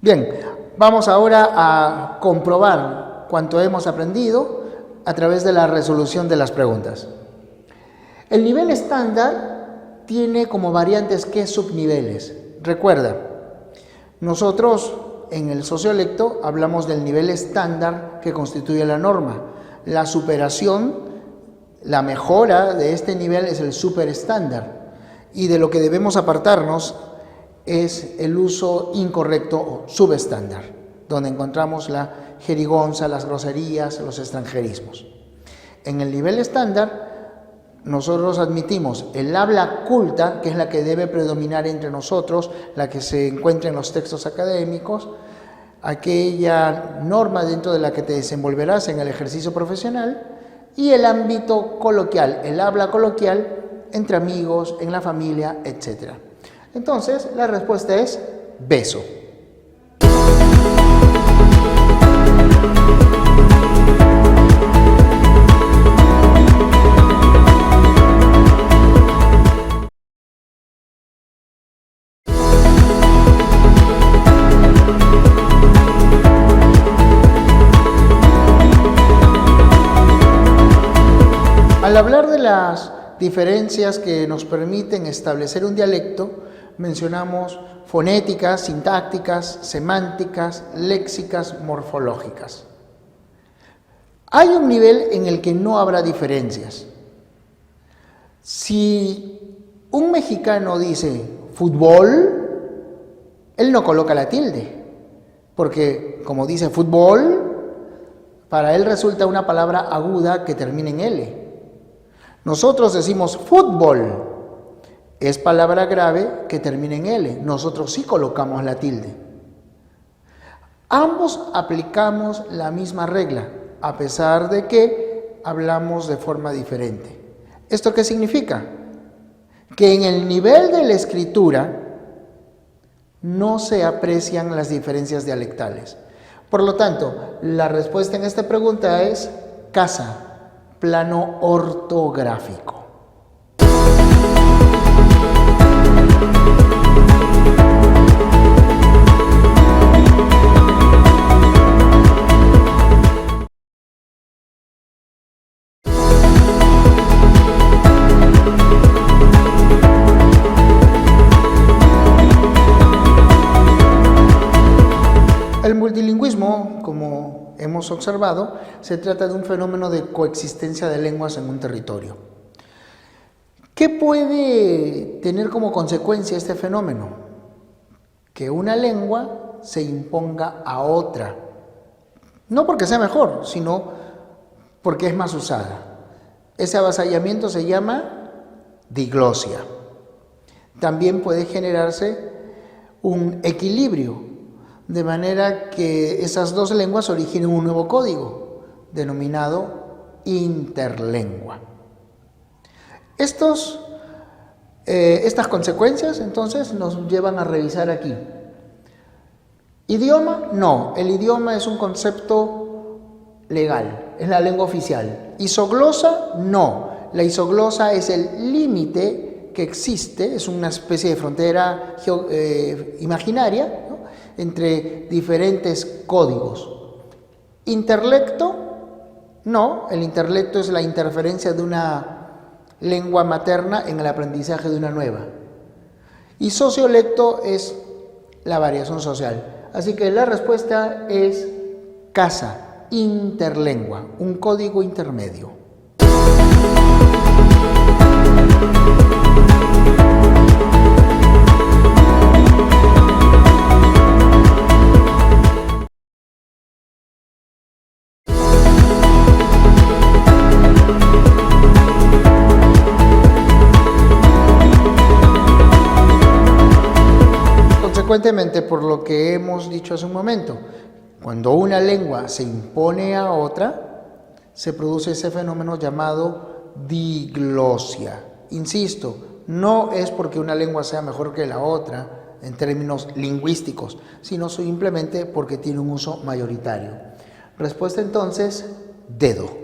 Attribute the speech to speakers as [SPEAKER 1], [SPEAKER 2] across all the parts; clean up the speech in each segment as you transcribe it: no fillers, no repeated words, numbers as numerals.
[SPEAKER 1] Bien, vamos ahora a comprobar cuánto hemos aprendido a través de la resolución de las preguntas. El nivel estándar tiene como variantes ¿qué subniveles? Recuerda, nosotros en el sociolecto hablamos del nivel estándar que constituye la norma. La superación, la mejora de este nivel es el superestándar, y de lo que debemos apartarnos es el uso incorrecto o subestándar, donde encontramos la jerigonza, las groserías, los extranjerismos. En el nivel estándar, nosotros admitimos el habla culta, que es la que debe predominar entre nosotros, la que se encuentra en los textos académicos, aquella norma dentro de la que te desenvolverás en el ejercicio profesional, y el ámbito coloquial, el habla coloquial entre amigos, en la familia, etc. Entonces, la respuesta es beso. Al hablar de las diferencias que nos permiten establecer un dialecto, mencionamos fonéticas, sintácticas, semánticas, léxicas, morfológicas. Hay un nivel en el que no habrá diferencias. Si un mexicano dice fútbol, él no coloca la tilde, porque como dice fútbol, para él resulta una palabra aguda que termina en L. Nosotros decimos fútbol, es palabra grave que termina en L. Nosotros sí colocamos la tilde. Ambos aplicamos la misma regla, a pesar de que hablamos de forma diferente. ¿Esto qué significa? Que en el nivel de la escritura no se aprecian las diferencias dialectales. Por lo tanto, la respuesta en esta pregunta es casa, plano ortográfico. El multilingüismo, como hemos observado, se trata de un fenómeno de coexistencia de lenguas en un territorio. ¿Qué puede tener como consecuencia este fenómeno? Que una lengua se imponga a otra, no porque sea mejor, sino porque es más usada. Ese avasallamiento se llama diglosia. También puede generarse un equilibrio, de manera que esas dos lenguas originen un nuevo código, denominado interlengua. Estas consecuencias, entonces, nos llevan a revisar aquí. ¿Idioma? No, el idioma es un concepto legal, es la lengua oficial. ¿Isoglosa? No, la isoglosa es el límite que existe, es una especie de frontera imaginaria, ¿no?, entre diferentes códigos. ¿Interlecto? No, el interlecto es la interferencia de una lengua materna en el aprendizaje de una nueva. Y sociolecto es la variación social. Así que la respuesta es casa, interlengua, un código intermedio. Consecuentemente, por lo que hemos dicho hace un momento, cuando una lengua se impone a otra, se produce ese fenómeno llamado diglosia. Insisto, no es porque una lengua sea mejor que la otra en términos lingüísticos, sino simplemente porque tiene un uso mayoritario. Respuesta entonces, dedo.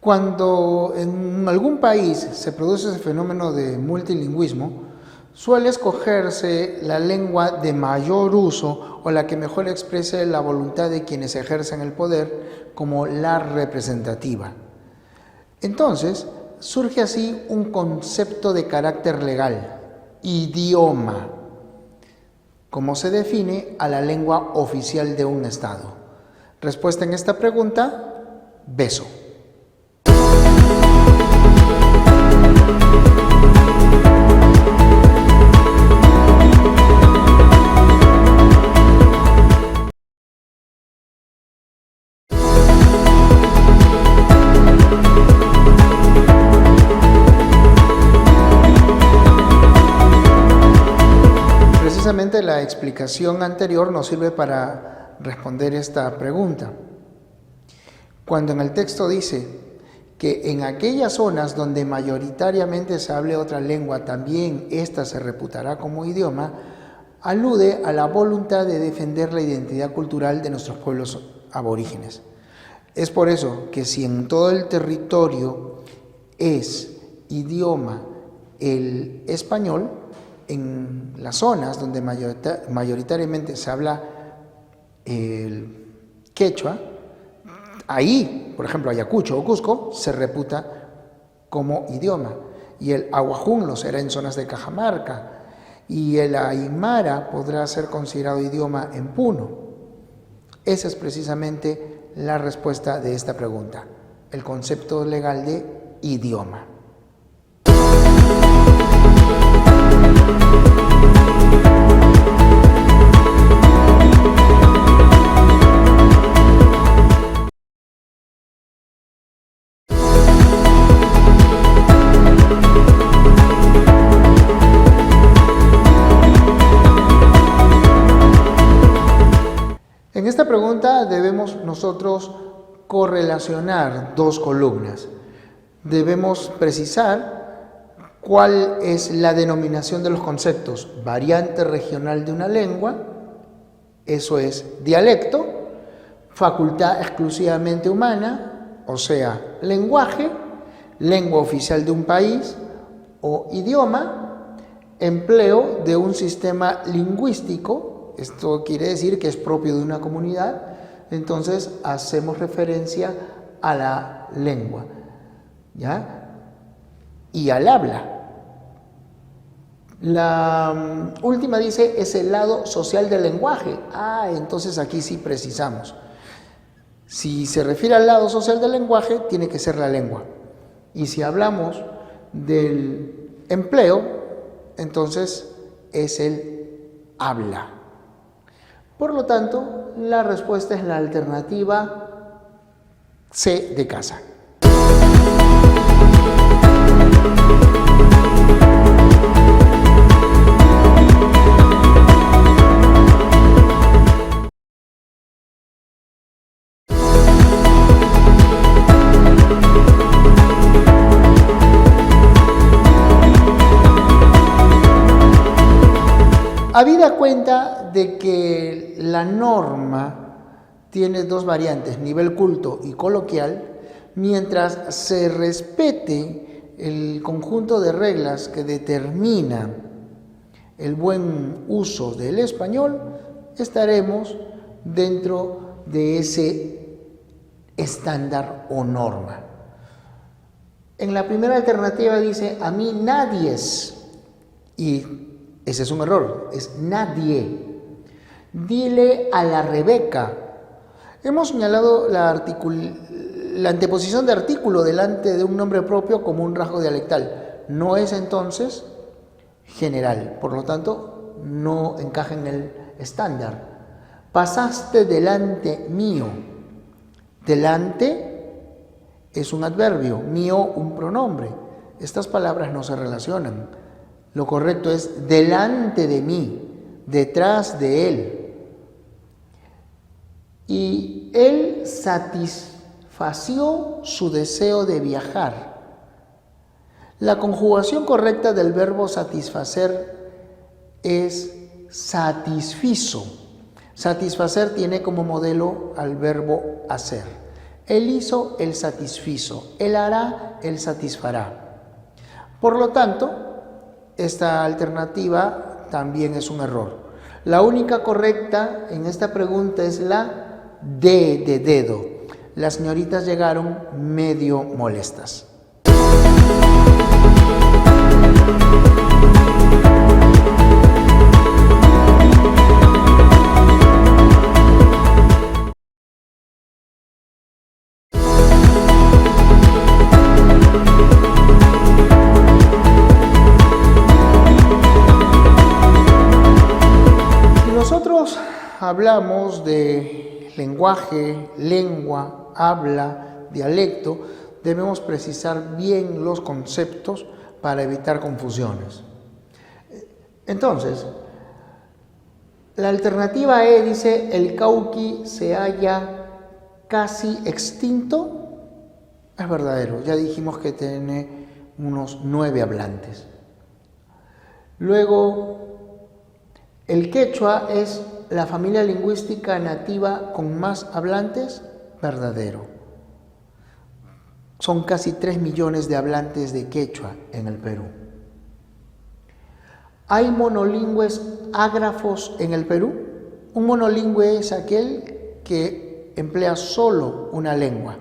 [SPEAKER 1] Cuando en algún país se produce ese fenómeno de multilingüismo, suele escogerse la lengua de mayor uso o la que mejor exprese la voluntad de quienes ejercen el poder como la representativa. Entonces, surge así un concepto de carácter legal, idioma, como se define a la lengua oficial de un Estado. Respuesta en esta pregunta, beso. Precisamente la explicación anterior nos sirve para responder esta pregunta. Cuando en el texto dice que en aquellas zonas donde mayoritariamente se hable otra lengua, también ésta se reputará como idioma, alude a la voluntad de defender la identidad cultural de nuestros pueblos aborígenes. Es por eso que si en todo el territorio es idioma el español, en las zonas donde mayoritariamente se habla el quechua, ahí, por ejemplo, Ayacucho o Cusco, se reputa como idioma. Y el aguajún lo será en zonas de Cajamarca. Y el aymara podrá ser considerado idioma en Puno. Esa es precisamente la respuesta de esta pregunta, el concepto legal de idioma. En esta pregunta debemos nosotros correlacionar dos columnas. Debemos precisar cuál es la denominación de los conceptos: variante regional de una lengua, eso es dialecto; facultad exclusivamente humana, o sea, lenguaje; lengua oficial de un país o idioma; empleo de un sistema lingüístico. Esto quiere decir que es propio de una comunidad, entonces hacemos referencia a la lengua, ¿ya? Y al habla. La última dice, es el lado social del lenguaje. Entonces aquí sí precisamos. Si se refiere al lado social del lenguaje, tiene que ser la lengua. Y si hablamos del empleo, entonces es el habla. Por lo tanto, la respuesta es la alternativa C de casa. Habida cuenta de que la norma tiene dos variantes, nivel culto y coloquial, mientras se respete el conjunto de reglas que determina el buen uso del español, estaremos dentro de ese estándar o norma. En la primera alternativa dice, a mí nadie es, y ese es un error, es nadie. Dile a la Rebeca. Hemos señalado la anteposición de artículo delante de un nombre propio como un rasgo dialectal. No es entonces general, por lo tanto no encaja en el estándar. Pasaste delante mío. Delante es un adverbio, mío un pronombre. Estas palabras no se relacionan. Lo correcto es delante de mí, detrás de él. Y él satisfació su deseo de viajar. La conjugación correcta del verbo satisfacer es satisfizo. Satisfacer tiene como modelo al verbo hacer. El hizo, el satisfizo. El hará, el satisfará. Por lo tanto, esta alternativa también es un error. La única correcta en esta pregunta es la D de dedo. Las señoritas llegaron medio molestas. Hablamos de lenguaje, lengua, habla, dialecto, debemos precisar bien los conceptos para evitar confusiones. Entonces, la alternativa E dice, el cauqui se halla casi extinto. Es verdadero, ya dijimos que tiene unos 9 hablantes. Luego, el quechua es la familia lingüística nativa con más hablantes, verdadero. Son casi 3 millones de hablantes de quechua en el Perú. ¿Hay monolingües ágrafos en el Perú? Un monolingüe es aquel que emplea solo una lengua.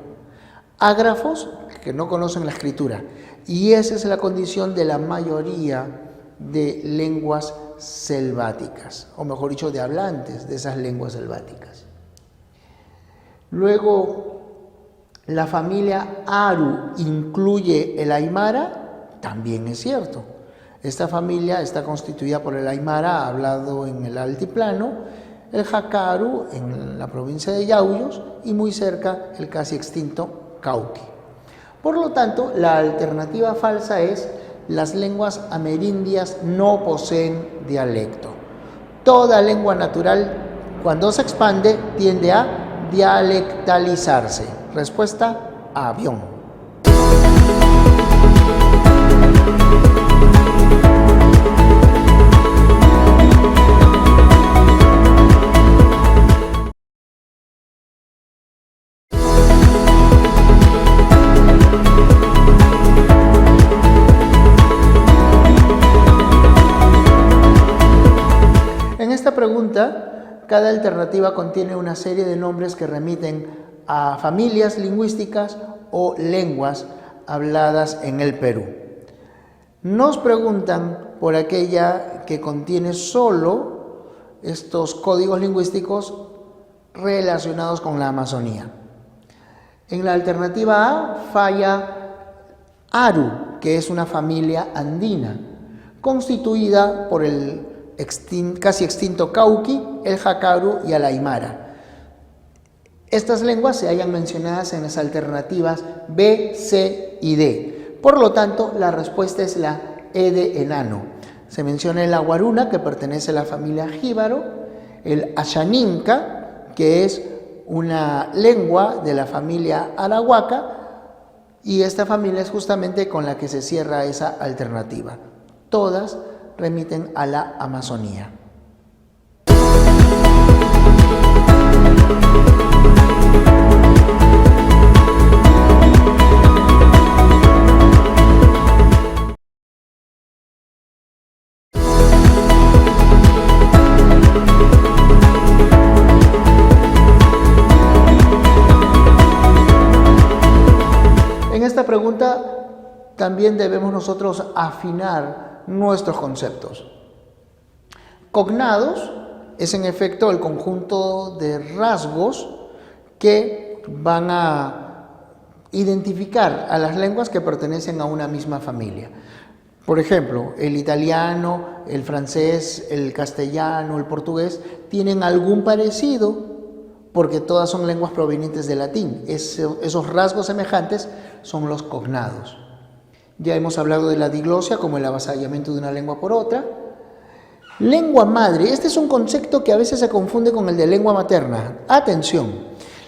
[SPEAKER 1] Ágrafos, que no conocen la escritura. Y esa es la condición de la mayoría de lenguas selváticas, o mejor dicho, de hablantes de esas lenguas selváticas. Luego, la familia Aru incluye el aymara, también es cierto. Esta familia está constituida por el aymara, hablado en el altiplano, el jacaru en la provincia de Yauyos y muy cerca el casi extinto cauqui. Por lo tanto, la alternativa falsa es: las lenguas amerindias no poseen dialecto. Toda lengua natural, cuando se expande, tiende a dialectalizarse. Respuesta: avión. En esta pregunta, cada alternativa contiene una serie de nombres que remiten a familias lingüísticas o lenguas habladas en el Perú. Nos preguntan por aquella que contiene solo estos códigos lingüísticos relacionados con la Amazonía. En la alternativa A falla Aru, que es una familia andina, constituida por el casi extinto cauqui, el jacaru y el aymara. Estas lenguas se hallan mencionadas en las alternativas B, C y D. Por lo tanto, la respuesta es la E de enano. Se menciona el aguaruna, que pertenece a la familia jíbaro, el ashaninka, que es una lengua de la familia arahuaca, y esta familia es justamente con la que se cierra esa alternativa. Todas remiten a la Amazonía. En esta pregunta también debemos nosotros afinar nuestros conceptos. Cognados es en efecto el conjunto de rasgos que van a identificar a las lenguas que pertenecen a una misma familia. Por ejemplo, el italiano, el francés, el castellano, el portugués tienen algún parecido porque todas son lenguas provenientes del latín. Esos rasgos semejantes son los cognados. Ya hemos hablado de la diglosia como el avasallamiento de una lengua por otra. Lengua madre, este es un concepto que a veces se confunde con el de lengua materna. Atención,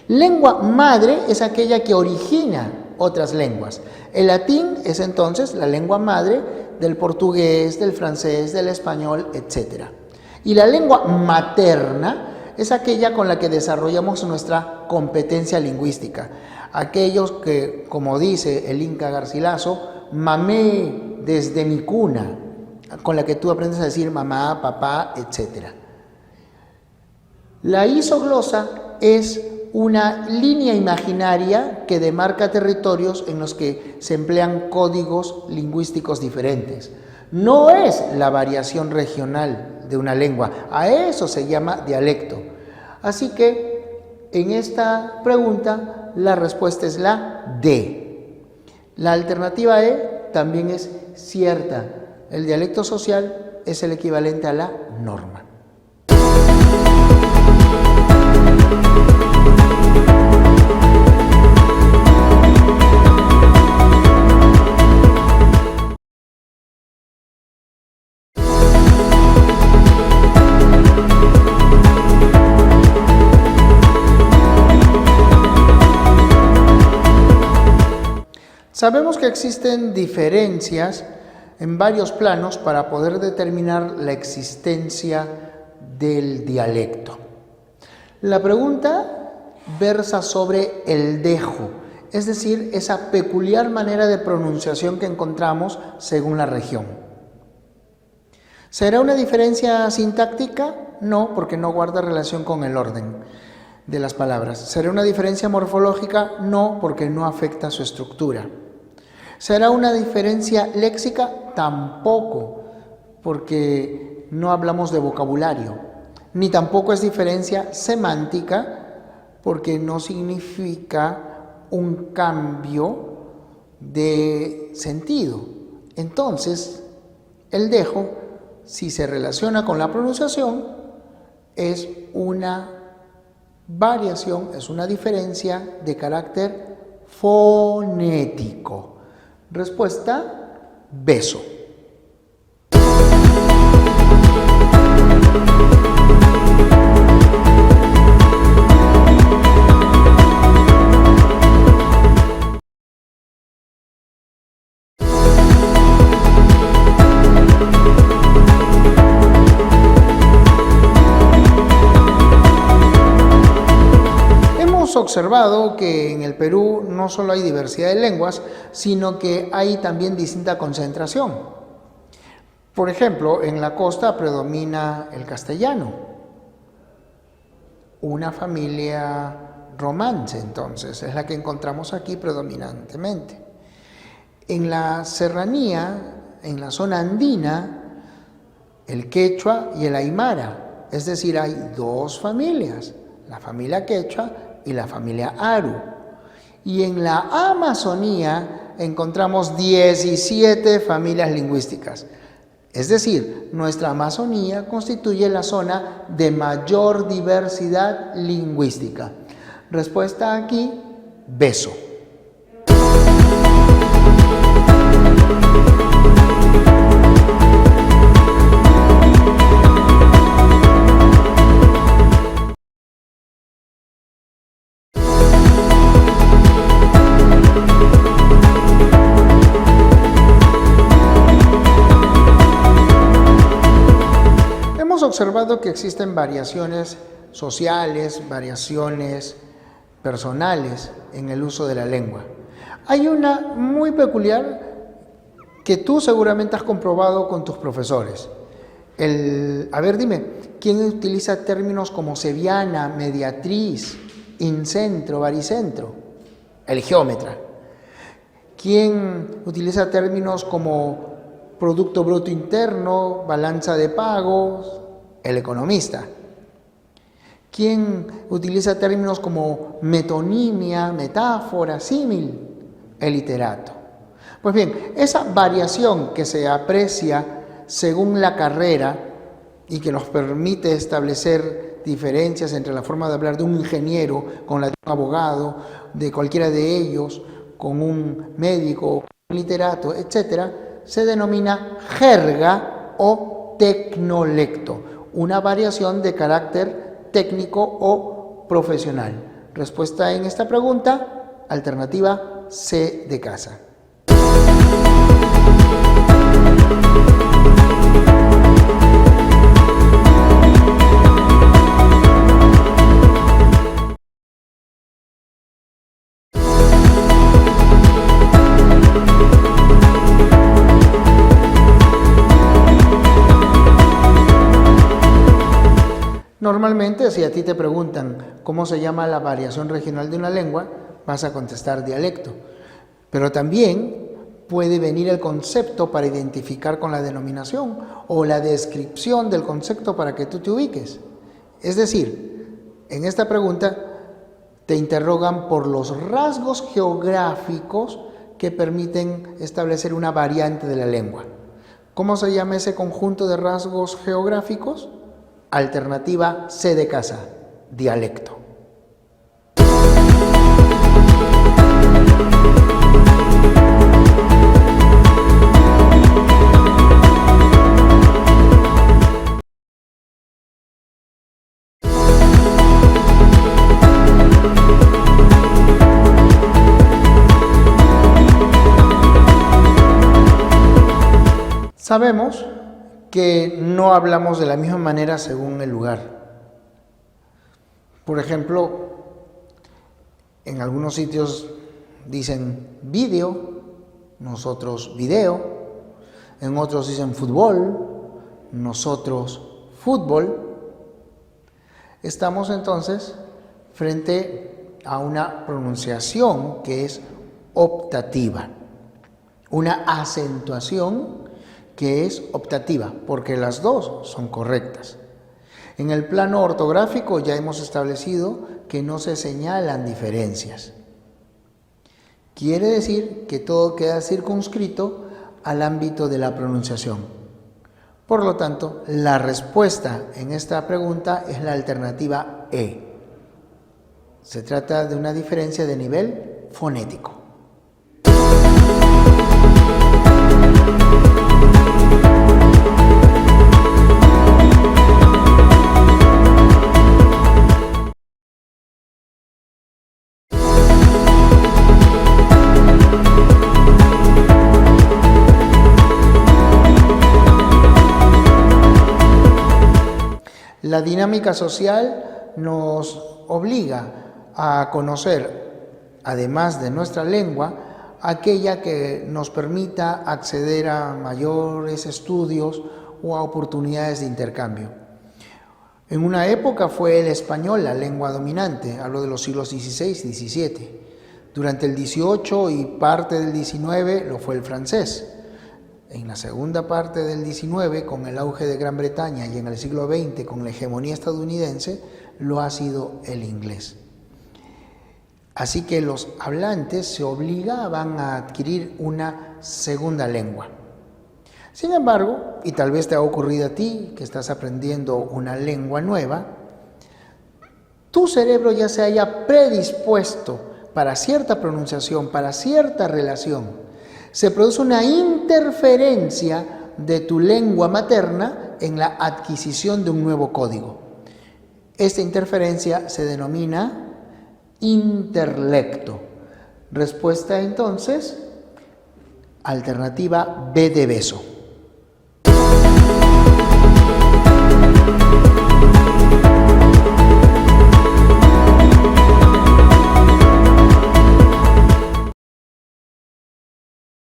[SPEAKER 1] lengua madre es aquella que origina otras lenguas. El latín es entonces la lengua madre del portugués, del francés, del español, etc. Y la lengua materna es aquella con la que desarrollamos nuestra competencia lingüística. Aquellos que, como dice el Inca Garcilaso, mamé desde mi cuna, con la que tú aprendes a decir mamá, papá, etc. La isoglosa es una línea imaginaria que demarca territorios en los que se emplean códigos lingüísticos diferentes. No es la variación regional de una lengua, a eso se llama dialecto. Así que en esta pregunta la respuesta es la D. La alternativa E también es cierta. El dialecto social es el equivalente a la norma. Sabemos que existen diferencias en varios planos para poder determinar la existencia del dialecto. La pregunta versa sobre el dejo, es decir, esa peculiar manera de pronunciación que encontramos según la región. ¿Será una diferencia sintáctica? No, porque no guarda relación con el orden de las palabras. ¿Será una diferencia morfológica? No, porque no afecta su estructura. ¿Será una diferencia léxica? Tampoco, porque no hablamos de vocabulario. Ni tampoco es diferencia semántica, porque no significa un cambio de sentido. Entonces, el dejo, si se relaciona con la pronunciación, es una variación, es una diferencia de carácter fonético. Respuesta, beso. Hemos observado que en el Perú no solo hay diversidad de lenguas, sino que hay también distinta concentración. Por ejemplo, en la costa predomina el castellano, una familia romance, entonces, es la que encontramos aquí predominantemente. En la serranía, en la zona andina, el quechua y el aymara, es decir, hay dos familias, la familia quechua y la familia aru. Y en la Amazonía encontramos 17 familias lingüísticas. Es decir, nuestra Amazonía constituye la zona de mayor diversidad lingüística. Respuesta aquí, beso. Hemos observado que existen variaciones sociales, variaciones personales en el uso de la lengua. Hay una muy peculiar que tú seguramente has comprobado con tus profesores. A ver, dime, ¿quién utiliza términos como seviana, mediatriz, incentro, baricentro? El geómetra. ¿Quién utiliza términos como Producto Bruto Interno, balanza de pagos? El economista. ¿Quién utiliza términos como metonimia, metáfora, símil? El literato. Pues bien, esa variación que se aprecia según la carrera y que nos permite establecer diferencias entre la forma de hablar de un ingeniero con la de un abogado, de cualquiera de ellos, con un médico, un literato, etc., se denomina jerga o tecnolecto, una variación de carácter técnico o profesional. Respuesta en esta pregunta, alternativa C de casa. Normalmente, si a ti te preguntan cómo se llama la variación regional de una lengua, vas a contestar dialecto. Pero también puede venir el concepto para identificar con la denominación o la descripción del concepto para que tú te ubiques. Es decir, en esta pregunta te interrogan por los rasgos geográficos que permiten establecer una variante de la lengua. ¿Cómo se llama ese conjunto de rasgos geográficos? Alternativa C de casa, dialecto. Sabemos que no hablamos de la misma manera según el lugar. Por ejemplo, en algunos sitios dicen vídeo, nosotros video, en otros dicen fútbol, nosotros fútbol. Estamos entonces frente a una pronunciación que es optativa, una acentuación que es optativa, porque las dos son correctas. En el plano ortográfico ya hemos establecido que no se señalan diferencias. Quiere decir que todo queda circunscrito al ámbito de la pronunciación. Por lo tanto, la respuesta en esta pregunta es la alternativa E. Se trata de una diferencia de nivel fonético. La dinámica social nos obliga a conocer, además de nuestra lengua, aquella que nos permita acceder a mayores estudios o a oportunidades de intercambio. En una época fue el español la lengua dominante, hablo de los siglos XVI y XVII. Durante el XVIII y parte del XIX lo fue el francés. En la segunda parte del XIX, con el auge de Gran Bretaña, y en el siglo XX, con la hegemonía estadounidense, lo ha sido el inglés. Así que los hablantes se obligaban a adquirir una segunda lengua. Sin embargo, y tal vez te ha ocurrido a ti, que estás aprendiendo una lengua nueva, tu cerebro ya se haya predispuesto para cierta pronunciación, para cierta relación. Se produce una interferencia de tu lengua materna en la adquisición de un nuevo código. Esta interferencia se denomina interlecto. Respuesta entonces, alternativa B de beso.